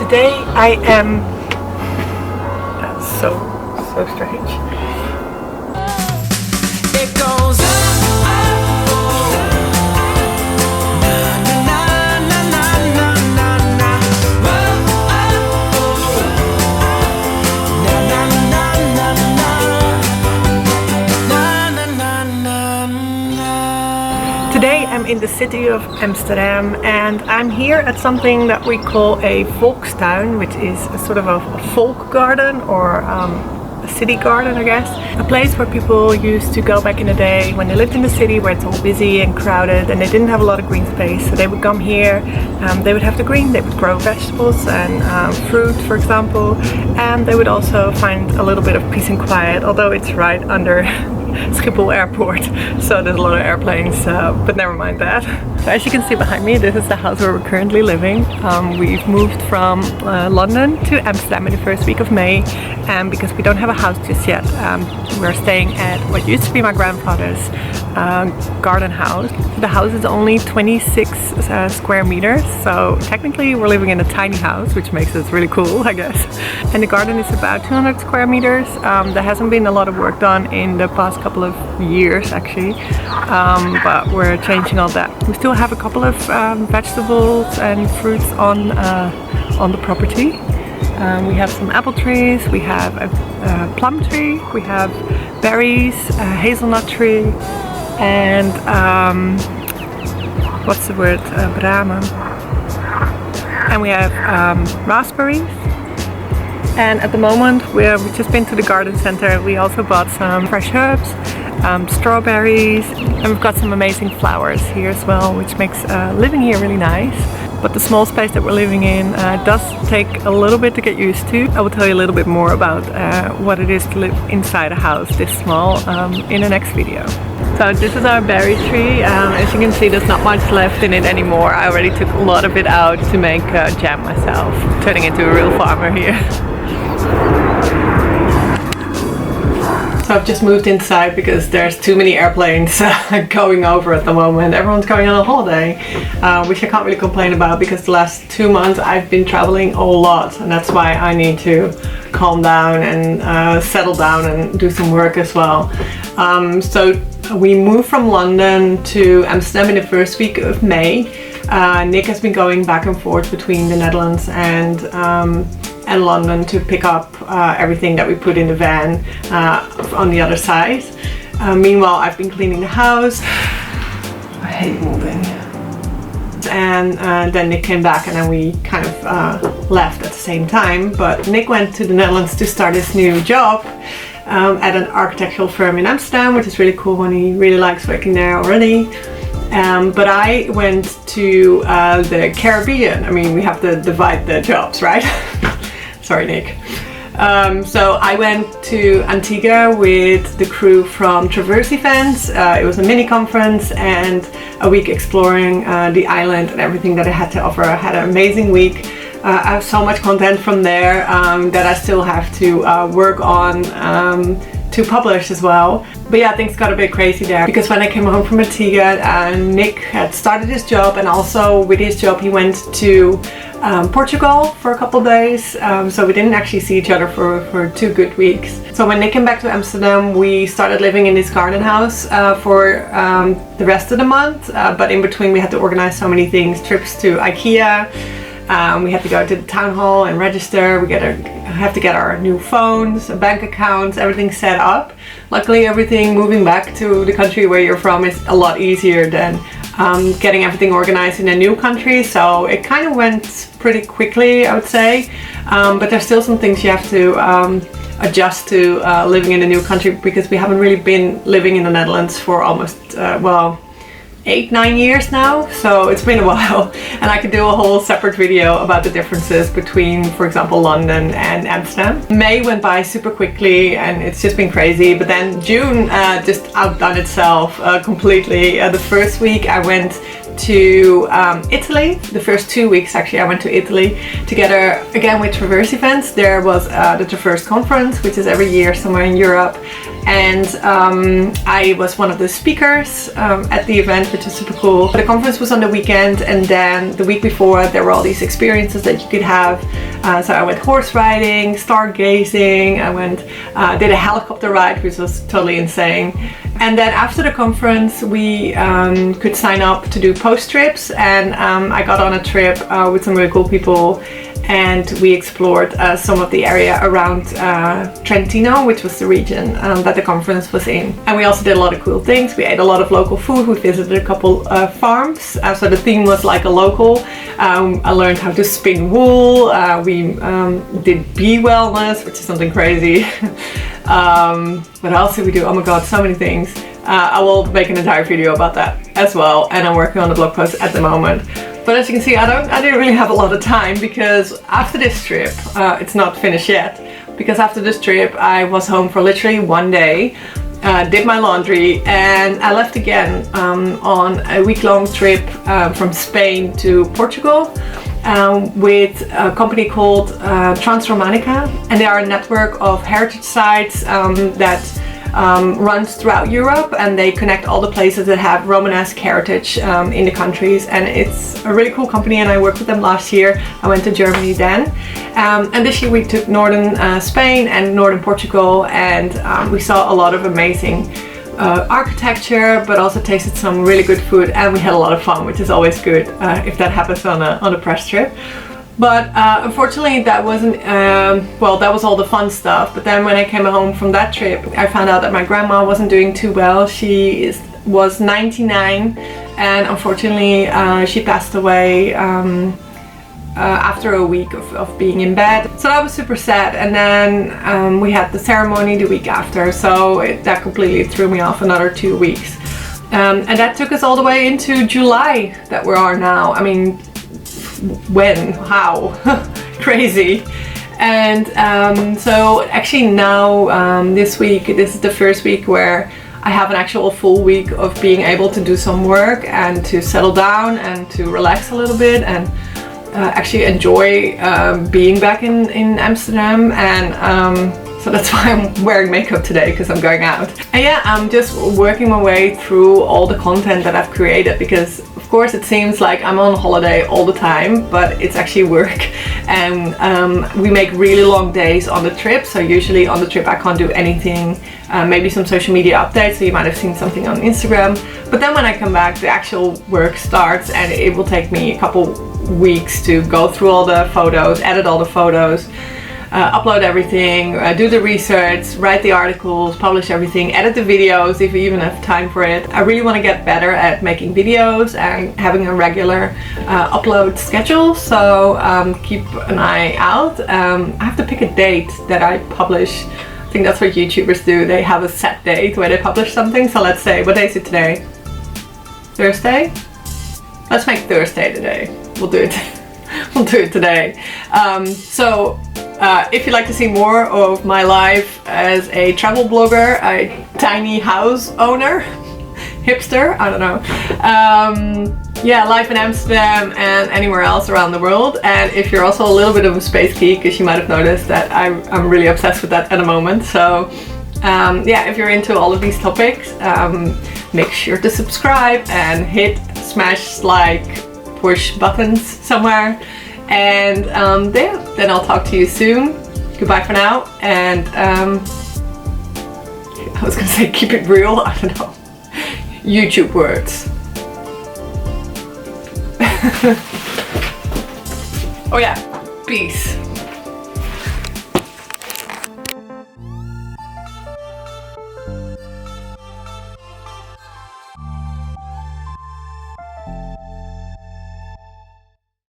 Today I am... That's so strange. It goes Today I'm in the city of Amsterdam and I'm here at something that we call a volkstuin, which is a sort of a folk garden or a city garden, I guess. A place where people used to go back in the day when they lived in the city where it's all busy and crowded and they didn't have a lot of green space. So they would come here, they would have the green, they would grow vegetables and fruit, for example, and they would also find a little bit of peace and quiet, although it's right under Schiphol airport, so there's a lot of airplanes, but never mind that. So as you can see behind me, this is the house where we're currently living. We've moved from London to Amsterdam in the first week of May, and because we don't have a house just yet, we're staying at what used to be my grandfather's garden house. The house is only 26 square meters, so technically we're living in a tiny house, which makes it really cool, I guess. And the garden is about 200 square meters. There hasn't been a lot of work done in the past couple of years actually, but we're changing all that. We still have a couple of vegetables and fruits on the property. We have some apple trees, we have a plum tree, we have berries, a hazelnut tree, and what's the word? Bramen. And we have raspberries. And at the moment we've just been to the garden center. We also bought some fresh herbs, strawberries, and we've got some amazing flowers here as well, which makes living here really nice. But the small space that we're living in does take a little bit to get used to. I will tell you a little bit more about what it is to live inside a house this small in the next video. So this is our berry tree. As you can see, there's not much left in it anymore. I already took a lot of it out to make jam myself, turning into a real farmer here. So I've just moved inside because there's too many airplanes going over at the moment. Everyone's going on a holiday, which I can't really complain about because the last 2 months I've been traveling a lot, and that's why I need to calm down and settle down and do some work as well. So we moved from London to Amsterdam in the first week of May. Nick has been going back and forth between the Netherlands and London to pick up everything that we put in the van on the other side. Meanwhile, I've been cleaning the house. I hate moving. And then Nick came back and then we kind of left at the same time. But Nick went to the Netherlands to start his new job at an architectural firm in Amsterdam, which is really cool when he really likes working there already. But I went to the Caribbean. I mean, we have to divide the jobs, right? Sorry, Nick. So I went to Antigua with the crew from Traverse Events. It was a mini conference and a week exploring the island and everything that it had to offer. I had an amazing week. I have so much content from there that I still have to work on to publish as well. But yeah, things got a bit crazy there because when I came home from Antigua, Nick had started his job, and also with his job he went to Portugal for a couple of days, so we didn't actually see each other for 2 good weeks. So when Nick came back to Amsterdam, we started living in this garden house for the rest of the month, but in between we had to organize so many things, trips to IKEA, we had to go to the town hall and register, we have to get our new phones, bank accounts, everything set up. Luckily everything moving back to the country where you're from is a lot easier than getting everything organized in a new country, so it kind of went pretty quickly, I would say, but there's still some things you have to adjust to living in a new country because we haven't really been living in the Netherlands for almost, well, 8-9 years now, so it's been a while, and I could do a whole separate video about the differences between, for example, London and Amsterdam. May went by super quickly and it's just been crazy, but then June just outdone itself completely. The first week I went to Italy. The first 2 weeks actually I went to Italy together again with Traverse Events. There was the Traverse conference, which is every year somewhere in Europe. and I was one of the speakers at the event, which is super cool. The conference was on the weekend, and then the week before there were all these experiences that you could have. So I went horse riding, stargazing, I went did a helicopter ride, which was totally insane. And then after the conference we could sign up to do post trips, and I got on a trip with some really cool people, and we explored some of the area around Trentino, which was the region that the conference was in. And we also did a lot of cool things. We ate a lot of local food. We visited a couple farms. So the theme was like a local. I learned how to spin wool. We did bee wellness, which is something crazy. What else did we do? Oh my god, so many things. I will make an entire video about that as well, and I'm working on the blog post at the moment. But as you can see, I didn't really have a lot of time, because after this trip, it's not finished yet, because after this trip I was home for literally one day, did my laundry, and I left again on a week-long trip from Spain to Portugal with a company called Transromanica, and they are a network of heritage sites that runs throughout Europe, and they connect all the places that have Romanesque heritage in the countries, and it's a really cool company, and I worked with them last year. I went to Germany then, and this year we took northern Spain and northern Portugal, and we saw a lot of amazing architecture, but also tasted some really good food, and we had a lot of fun, which is always good if that happens on a press trip. But unfortunately that wasn't, well, that was all the fun stuff. But then when I came home from that trip, I found out that my grandma wasn't doing too well. She was 99, and unfortunately she passed away after a week of being in bed. So that was super sad. And then we had the ceremony the week after, so that completely threw me off another 2 weeks. And that took us all the way into July that we are now. I mean, when, how, crazy. And so actually now this week, this is the first week where I have an actual full week of being able to do some work and to settle down and to relax a little bit, and actually enjoy being back in Amsterdam. And so that's why I'm wearing makeup today, because I'm going out. And yeah, I'm just working my way through all the content that I've created, because of course it seems like I'm on holiday all the time, but it's actually work. And we make really long days on the trip, so usually on the trip I can't do anything, maybe some social media updates, so you might have seen something on Instagram. But then when I come back, the actual work starts, and it will take me a couple weeks to go through all the photos, edit all the photos, upload everything, do the research, write the articles, publish everything, edit the videos if we even have time for it. I really want to get better at making videos and having a regular upload schedule, so keep an eye out. I have to pick a date that I publish. I think that's what YouTubers do. They have a set date where they publish something. So let's say, what day is it today? Thursday? Let's make Thursday today. We'll do it. We'll do it today. If you'd like to see more of my life as a travel blogger, a tiny house owner, hipster, I don't know. Yeah, life in Amsterdam and anywhere else around the world. And if you're also a little bit of a space geek, because you might have noticed that I'm really obsessed with that at the moment. So yeah, if you're into all of these topics, make sure to subscribe and smash like, push buttons somewhere. And yeah, then I'll talk to you soon. Goodbye for now. And I was gonna say keep it real, I don't know. YouTube words. Oh yeah, peace.